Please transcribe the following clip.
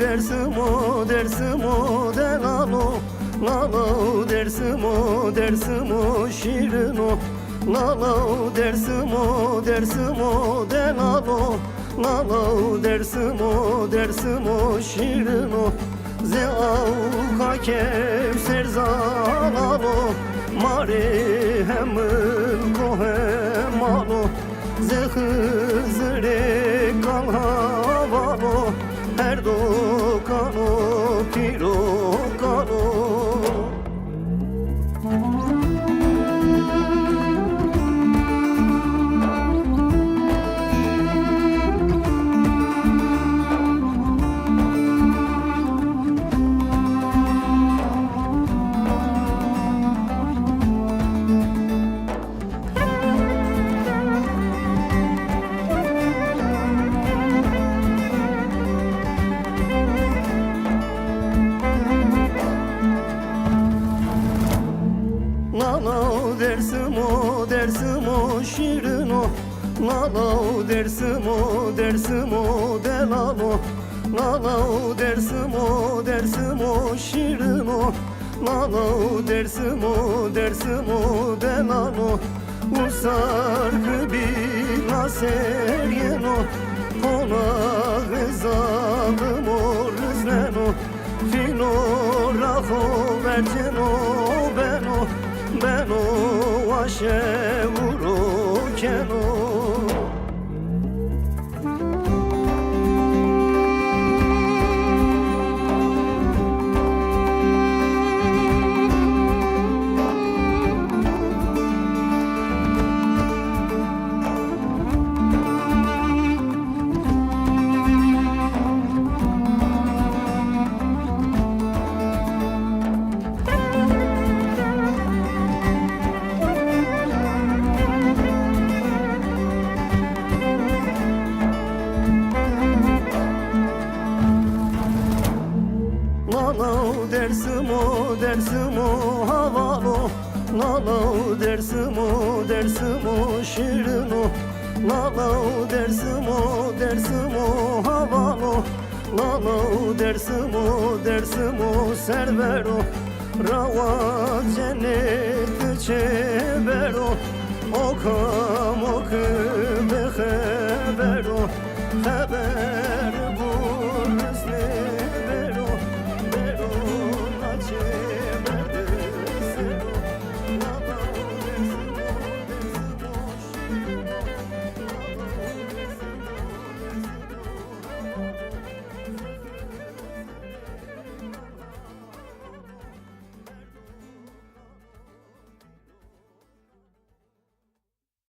dersim o de lalo dersim o şirin o lalo dersim o de lalo dersim o şirin o ze avka kevser zalalo mari hemil kohem alo ze hızre kal havalo her dokano piro kano lalo dersim o şirin o lalo dersim o de lalo dersim o şirin o lalo dersim o de lalo usar bila seryeno ona gızalım o rızleno fino raho verceno beno aşe vuro keno lalo dersim o havalo lalo dersim o şirin o lalo dersim o havalo lalo dersim o servero rava cennet çevero okam oku be habero